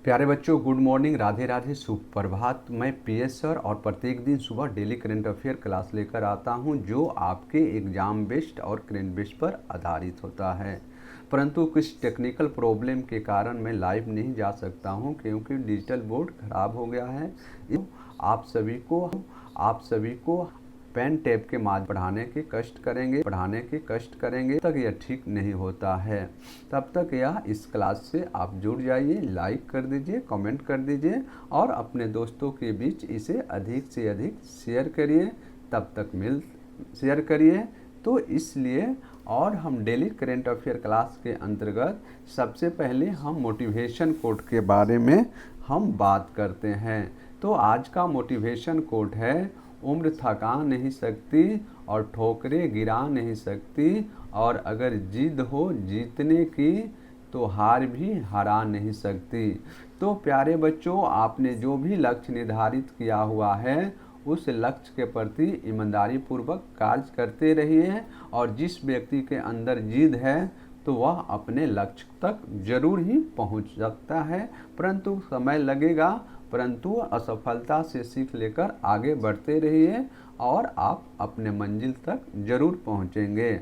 प्यारे बच्चों, good morning, Radhe Radhe, सुप्रभात। मैं पीएस सर और प्रत्येक दिन सुबह डेली करंट अफेयर क्लास लेकर आता हूं जो आपके एग्ज़ाम बेस्ड और करंट बेस्ड पर आधारित होता है। परंतु कुछ टेक्निकल प्रॉब्लम के कारण मैं लाइव नहीं जा सकता हूं क्योंकि डिजिटल बोर्ड ख़राब हो गया है। आप सभी को पेन टैब के माध्यम पढ़ाने के कष्ट करेंगे तक यह ठीक नहीं होता है। तब तक यह इस क्लास से आप जुड़ जाइए, लाइक कर दीजिए, कमेंट कर दीजिए और अपने दोस्तों के बीच इसे अधिक से अधिक शेयर करिए। शेयर करिए। तो इसलिए और हम डेली करेंट अफेयर क्लास के अंतर्गत सबसे पहले हम मोटिवेशन कोट के बारे में हम बात करते हैं। तो आज का मोटिवेशन कोट है, उम्र थका नहीं सकती और ठोकरें गिरा नहीं सकती, और अगर जिद हो जीतने की तो हार भी हरा नहीं सकती। तो प्यारे बच्चों, आपने जो भी लक्ष्य निर्धारित किया हुआ है उस लक्ष्य के प्रति ईमानदारी पूर्वक कार्य करते रहिए, और जिस व्यक्ति के अंदर जिद है तो वह अपने लक्ष्य तक जरूर ही पहुंच सकता है, परंतु समय लगेगा। परंतु असफलता से सीख लेकर आगे बढ़ते रहिए और आप अपने मंजिल तक जरूर पहुंचेंगे।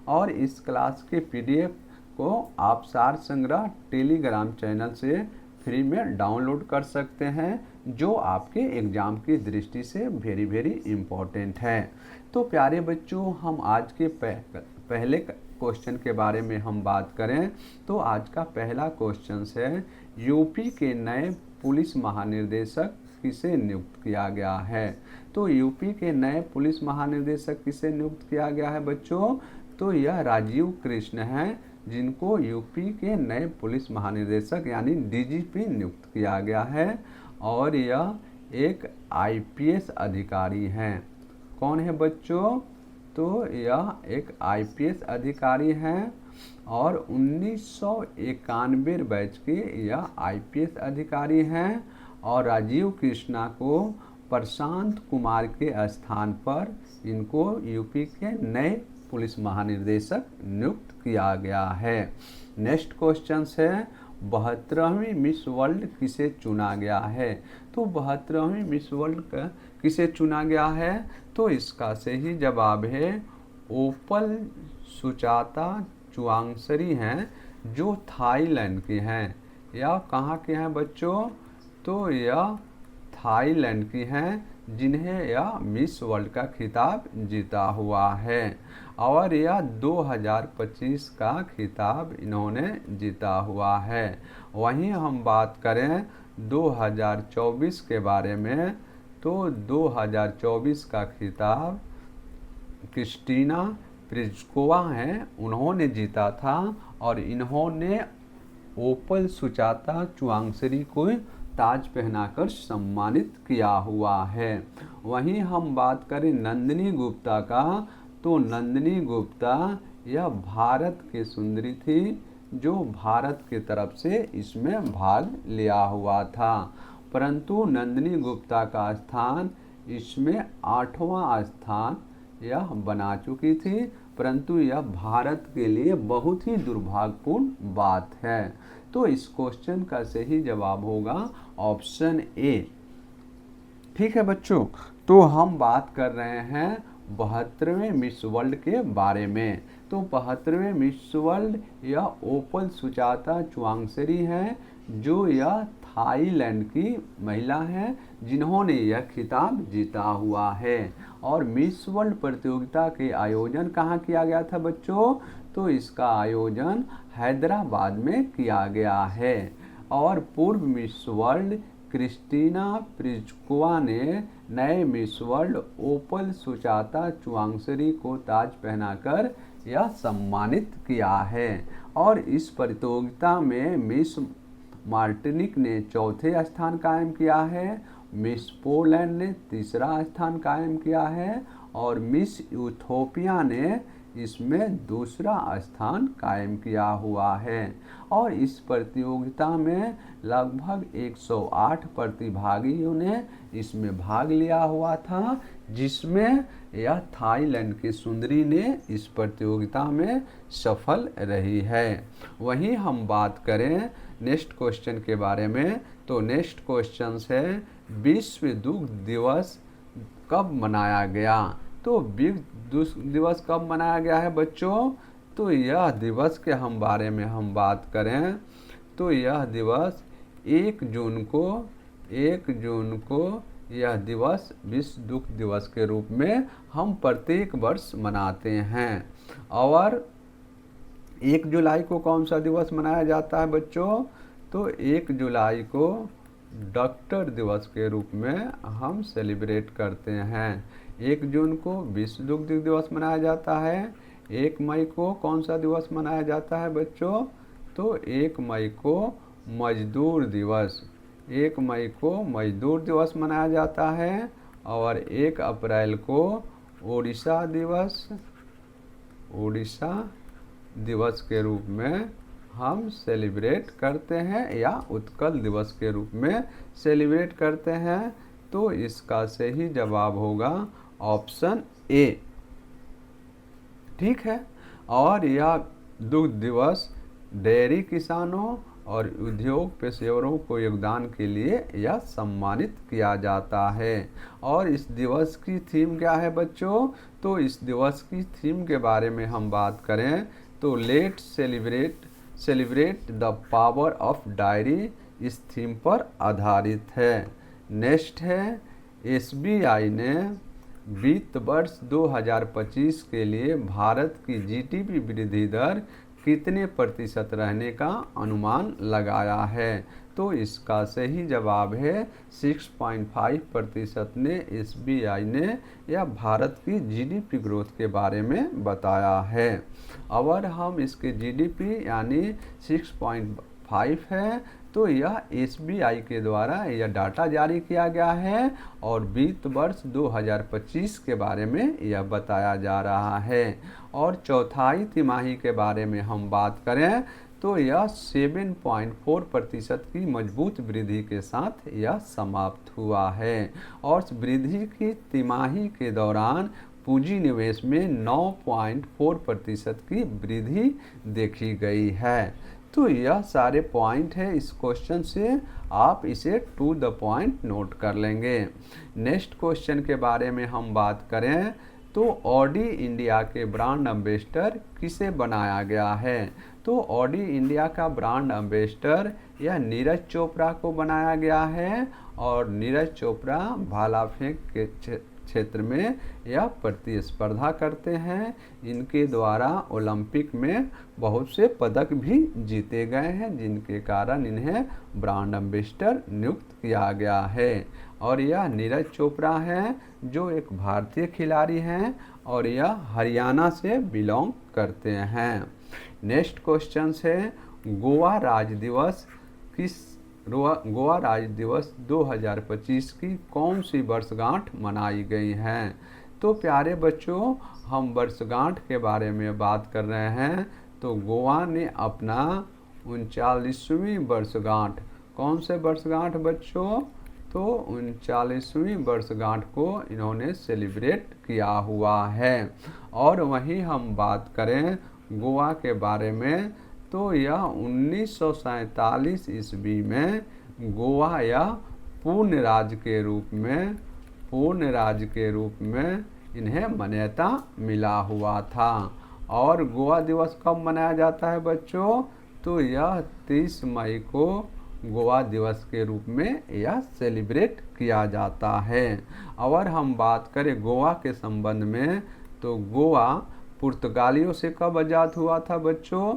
और इस क्लास के पीडीएफ को आप सार संग्रह टेलीग्राम चैनल से फ्री में डाउनलोड कर सकते हैं, जो आपके एग्ज़ाम की दृष्टि से वेरी वेरी इम्पोर्टेंट है। तो प्यारे बच्चों, हम आज के पहले क्वेश्चन के बारे में हम बात करें तो आज का पहला क्वेश्चन है, यूपी के नए पुलिस महानिदेशक किसे नियुक्त किया गया है। तो यूपी के नए पुलिस महानिदेशक किसे नियुक्त किया गया है बच्चों? तो यह राजीव कृष्ण हैं, जिनको यूपी के नए पुलिस महानिदेशक यानी डीजीपी नियुक्त किया गया है, और यह एक आईपीएस अधिकारी हैं। कौन है बच्चों? तो यह एक आईपीएस अधिकारी हैं और 1991 बैच के यह आईपीएस अधिकारी हैं, और राजीव कृष्णा को प्रशांत कुमार के स्थान पर इनको यूपी के नए पुलिस महानिदेशक नियुक्त किया गया है। नेक्स्ट क्वेश्चन है, 72वीं मिस वर्ल्ड किसे चुना गया है। तो 72वीं मिस वर्ल्ड किसे चुना गया है? तो इसका सही जवाब है ओपल सुचाता चुआंगसरी हैं, जो थाईलैंड की हैं। यह कहाँ के हैं बच्चों? तो यह थाईलैंड की हैं, जिन्हें यह मिस वर्ल्ड का खिताब जीता हुआ है, और यह 2025 का खिताब इन्होंने जीता हुआ है। वहीं हम बात करें 2024 के बारे में, तो 2024 का खिताब क्रिस्टीना प्रिजकोवा हैं, उन्होंने जीता था, और इन्होंने ओपल सुचाता चुआंगसरी को ताज पहनाकर सम्मानित किया हुआ है। वहीं हम बात करें नंदिनी गुप्ता का, तो नंदिनी गुप्ता यह भारत की सुंदरी थी, जो भारत की तरफ से इसमें भाग लिया हुआ था, परंतु नंदिनी गुप्ता का स्थान इसमें 8वां स्थान यह बना चुकी थी, परंतु यह भारत के लिए बहुत ही दुर्भाग्यपूर्ण बात है। तो इस क्वेश्चन का सही जवाब होगा ऑप्शन ए। ठीक है बच्चों, तो हम बात कर रहे हैं 72वें मिस वर्ल्ड के बारे में। तो 72वें मिस वर्ल्ड यह ओपल सुचाता चुआंगसरी हैं, जो यह थाईलैंड की महिला हैं, जिन्होंने यह खिताब जीता हुआ है। और मिस वर्ल्ड प्रतियोगिता के आयोजन कहाँ किया गया था बच्चों? तो इसका आयोजन हैदराबाद में किया गया है, और पूर्व मिस वर्ल्ड क्रिस्टीना प्रिजकोवा ने नए मिस वर्ल्ड ओपल सुचाता चुआंगसरी को ताज पहनाकर यह सम्मानित किया है। और इस प्रतियोगिता में मिस मार्टिनिक ने चौथे स्थान कायम किया है, मिस पोलैंड ने तीसरा स्थान कायम किया है, और मिस यूथोपिया ने इसमें दूसरा स्थान कायम किया हुआ है। और इस प्रतियोगिता में लगभग 108 प्रतिभागियों ने इसमें भाग लिया हुआ था। जिसमें यह थाईलैंड की सुंदरी ने इस प्रतियोगिता में सफल रही है। वहीं हम बात करें नेक्स्ट क्वेश्चन के बारे में, तो नेक्स्ट क्वेश्चन है विश्व दुग्ध दिवस कब मनाया गया। तो विश्व दुग्ध दिवस कब मनाया गया है बच्चों, तो यह दिवस के हम बारे में हम बात करें तो यह दिवस 1 जून को यह दिवस विश्व दुग्ध दिवस के रूप में हम प्रत्येक वर्ष मनाते हैं। और 1 जुलाई को कौन सा दिवस मनाया जाता है बच्चों, तो 1 जुलाई को डॉक्टर दिवस के रूप में हम सेलिब्रेट करते हैं। 1 जून को विश्व दुग्ध दिवस मनाया जाता है। 1 मई को कौन सा दिवस मनाया जाता है बच्चों, तो 1 मई को मजदूर दिवस 1 मई को मजदूर दिवस मनाया जाता है। और 1 अप्रैल को ओडिशा दिवस के रूप में हम सेलिब्रेट करते हैं या उत्कल दिवस के रूप में सेलिब्रेट करते हैं। तो इसका सही जवाब होगा ऑप्शन ए। ठीक है। और यह दुग्ध दिवस डेयरी किसानों और उद्योग पेशेवरों को योगदान के लिए यह सम्मानित किया जाता है। और इस दिवस की थीम क्या है बच्चों, तो इस दिवस की थीम के बारे में हम बात करें तो let celebrate the power of diary इस थीम पर आधारित है। नेक्स्ट है एसबीआई ने वित्त वर्ष 2025 के लिए भारत की जीडीपी वृद्धि दर कितने प्रतिशत रहने का अनुमान लगाया है। तो इसका सही जवाब है 6.5% ने एसबीआई ने यह भारत की जीडीपी ग्रोथ के बारे में बताया है। अगर हम इसके जीडीपी यानी 6.5 है तो यह एसबीआई के द्वारा यह डाटा जारी किया गया है और वित्त वर्ष 2025 के बारे में यह बताया जा रहा है। और चौथाई तिमाही के बारे में हम बात करें तो यह 7.4% की मजबूत वृद्धि के साथ यह समाप्त हुआ है। और वृद्धि की तिमाही के दौरान पूंजी निवेश में 9.4% की वृद्धि देखी गई है। तो यह सारे पॉइंट है इस क्वेश्चन से, आप इसे टू द पॉइंट नोट कर लेंगे। नेक्स्ट क्वेश्चन के बारे में हम बात करें तो ऑडी इंडिया के ब्रांड एम्बेसडर किसे बनाया गया है। तो ऑडी इंडिया का ब्रांड एम्बेसडर यह नीरज चोपड़ा को बनाया गया है। और नीरज चोपड़ा भाला फेंक के क्षेत्र में यह प्रतिस्पर्धा करते हैं। इनके द्वारा ओलंपिक में बहुत से पदक भी जीते गए हैं, जिनके कारण इन्हें ब्रांड एम्बेसडर नियुक्त किया गया है। और यह नीरज चोपड़ा हैं जो एक भारतीय खिलाड़ी हैं और यह हरियाणा से बिलोंग करते हैं। नेक्स्ट क्वेश्चन है गोवा राज्य दिवस 2025 की कौन सी वर्षगांठ मनाई गई है। तो प्यारे बच्चों, हम वर्षगांठ के बारे में बात कर रहे हैं। तो गोवा ने अपना 39वीं वर्षगांठ, कौन से वर्षगांठ बच्चों, तो 39वीं वर्षगांठ को इन्होंने सेलिब्रेट किया हुआ है। और वहीं हम बात करें गोवा के बारे में तो यह 1947 ईस्वी में गोवा या पूर्ण राज्य के रूप में इन्हें मान्यता मिला हुआ था। और गोवा दिवस कब मनाया जाता है बच्चों, तो यह 30 मई को गोवा दिवस के रूप में यह सेलिब्रेट किया जाता है। और हम बात करें गोवा के संबंध में तो गोवा पुर्तगालियों से कब आज़ाद हुआ था बच्चों,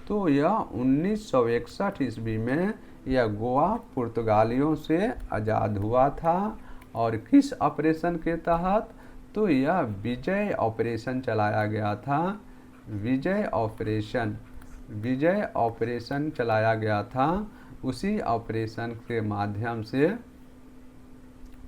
तो यह 1961 ईस्वी में यह गोवा पुर्तगालियों से आज़ाद हुआ था। और किस ऑपरेशन के तहत, तो यह विजय ऑपरेशन चलाया गया था। विजय ऑपरेशन चलाया गया था। उसी ऑपरेशन के माध्यम से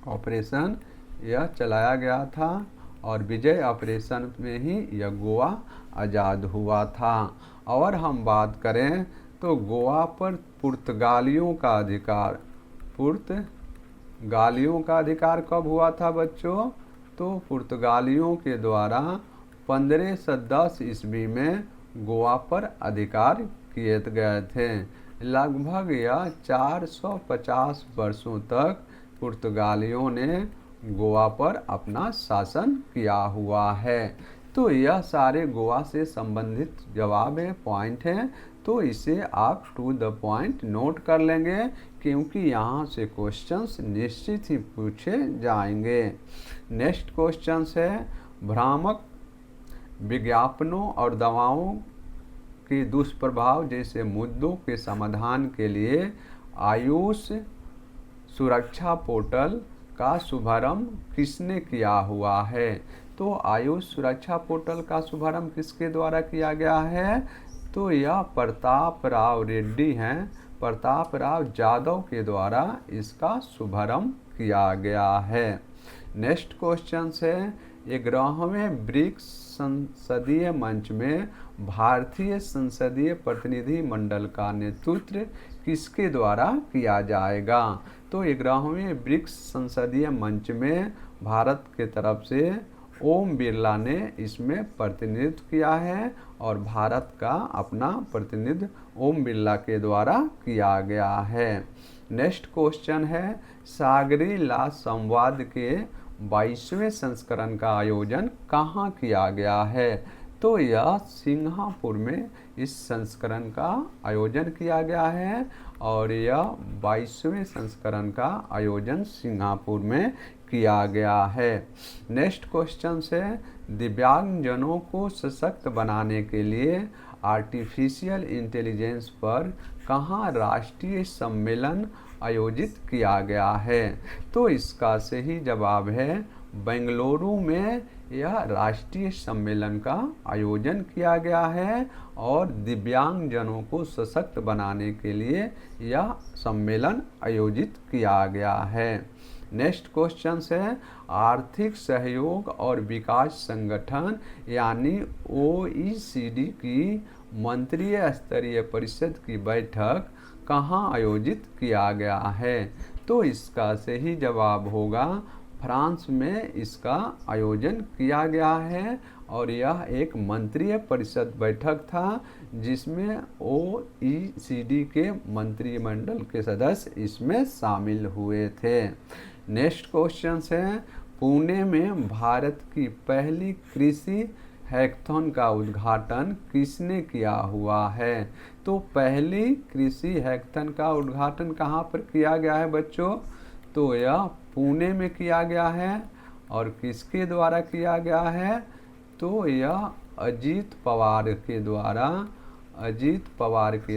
ऑपरेशन यह चलाया गया था और विजय ऑपरेशन में ही यह गोवा आज़ाद हुआ था। और हम बात करें तो गोवा पर पुर्तगालियों का अधिकार कब हुआ था बच्चों, तो पुर्तगालियों के द्वारा 1510 ईस्वी में गोवा पर अधिकार किए गए थे। लगभग यह 450 वर्षों तक पुर्तगालियों ने गोवा पर अपना शासन किया हुआ है। तो यह सारे गोवा से संबंधित जवाब है, पॉइंट हैं। तो इसे आप टू द पॉइंट नोट कर लेंगे, क्योंकि यहाँ से क्वेश्चंस निश्चित ही पूछे जाएंगे। नेक्स्ट क्वेश्चंस है, भ्रामक विज्ञापनों और दवाओं के दुष्प्रभाव जैसे मुद्दों के समाधान के लिए आयुष सुरक्षा पोर्टल का शुभारंभ किसने किया हुआ है? तो आयुष सुरक्षा पोर्टल का शुभारंभ किसके द्वारा किया गया है? तो यह प्रताप राव रेड्डी हैं, प्रताप राव जाधव के द्वारा इसका शुभारंभ किया गया है। नेक्स्ट क्वेश्चन है, 11वें ब्रिक्स संसदीय मंच में भारतीय संसदीय प्रतिनिधि मंडल का नेतृत्व किसके द्वारा किया जाएगा? तो 11वें ब्रिक्स संसदीय मंच में भारत के तरफ से ओम बिरला ने इसमें प्रतिनिधित्व किया है और भारत का अपना प्रतिनिधित्व ओम बिरला के द्वारा किया गया है। नेक्स्ट क्वेश्चन है, सागरी ला संवाद के 22वें संस्करण का आयोजन कहाँ किया गया है? तो यह सिंगापुर में इस संस्करण का आयोजन किया गया है और यह 22वें संस्करण का आयोजन सिंगापुर में किया गया है। नेक्स्ट क्वेश्चन है, दिव्यांगजनों को सशक्त बनाने के लिए आर्टिफिशियल इंटेलिजेंस पर कहाँ राष्ट्रीय सम्मेलन आयोजित किया गया है? तो इसका सही जवाब है बेंगलुरु में यह राष्ट्रीय सम्मेलन का आयोजन किया गया है और दिव्यांगजनों को सशक्त बनाने के लिए यह सम्मेलन आयोजित किया गया है। नेक्स्ट क्वेश्चन है, आर्थिक सहयोग और विकास संगठन यानी OECD की मंत्रिय स्तरीय परिषद की बैठक कहाँ आयोजित किया गया है? तो इसका सही जवाब होगा फ्रांस में इसका आयोजन किया गया है और यह एक मंत्रिय परिषद बैठक था जिसमें OECD के मंत्रिमंडल के सदस्य इसमें शामिल हुए थे। नेक्स्ट क्वेश्चन है, पुणे में भारत की पहली कृषि हैकाथॉन का उद्घाटन किसने किया हुआ है? तो पहली कृषि हैकाथॉन का उद्घाटन कहाँ पर किया गया है बच्चों? तो यह पुणे में किया गया है और किसके द्वारा किया गया है? तो यह अजीत पवार के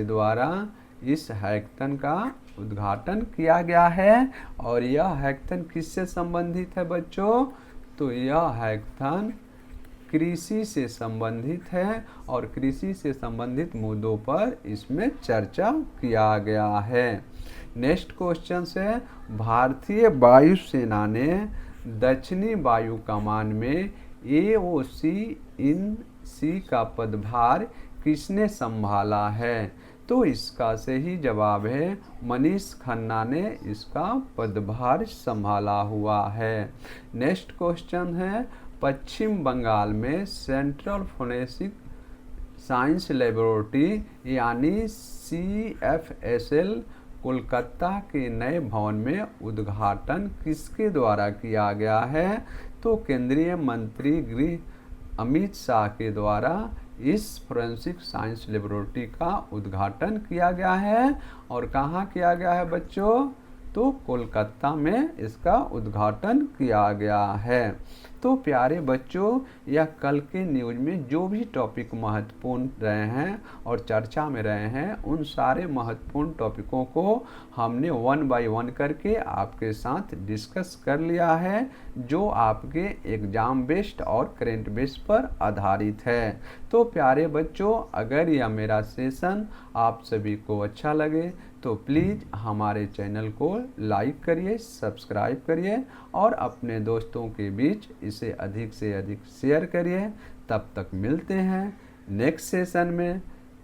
द्वारा इस हैकाथॉन का उद्घाटन किया गया है। और यह हैकाथॉन किससे संबंधित है बच्चों? तो यह हैकाथॉन कृषि से संबंधित है और कृषि से संबंधित मुद्दों पर इसमें चर्चा किया गया है। नेक्स्ट क्वेश्चन है, भारतीय वायुसेना ने दक्षिणी वायु कमान में AOC इन C का पदभार किसने संभाला है? तो इसका सही जवाब है मनीष खन्ना ने इसका पदभार संभाला हुआ है। नेक्स्ट क्वेश्चन है, पश्चिम बंगाल में सेंट्रल फोरेंसिक साइंस लेबोरेटरी यानी CFSL कोलकाता के नए भवन में उद्घाटन किसके द्वारा किया गया है? तो केंद्रीय मंत्री गृह अमित शाह के द्वारा इस फोरेंसिक साइंस लेबोरेटरी का उद्घाटन किया गया है। और कहाँ किया गया है बच्चों? तो कोलकाता में इसका उद्घाटन किया गया है। तो प्यारे बच्चों, यह कल के न्यूज़ में जो भी टॉपिक महत्वपूर्ण रहे हैं और चर्चा में रहे हैं उन सारे महत्वपूर्ण टॉपिकों को हमने 1 बाय 1 करके आपके साथ डिस्कस कर लिया है, जो आपके एग्ज़ाम बेस्ड और करेंट बेस्ड पर आधारित है। तो प्यारे बच्चों, अगर यह मेरा सेशन आप सभी को अच्छा लगे तो प्लीज़ हमारे चैनल को लाइक करिए, सब्सक्राइब करिए और अपने दोस्तों के बीच इसे अधिक से अधिक शेयर करिए। तब तक मिलते हैं नेक्स्ट सेशन में।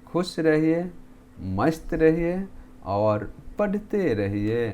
खुश रहिए, मस्त रहिए और पढ़ते रहिए।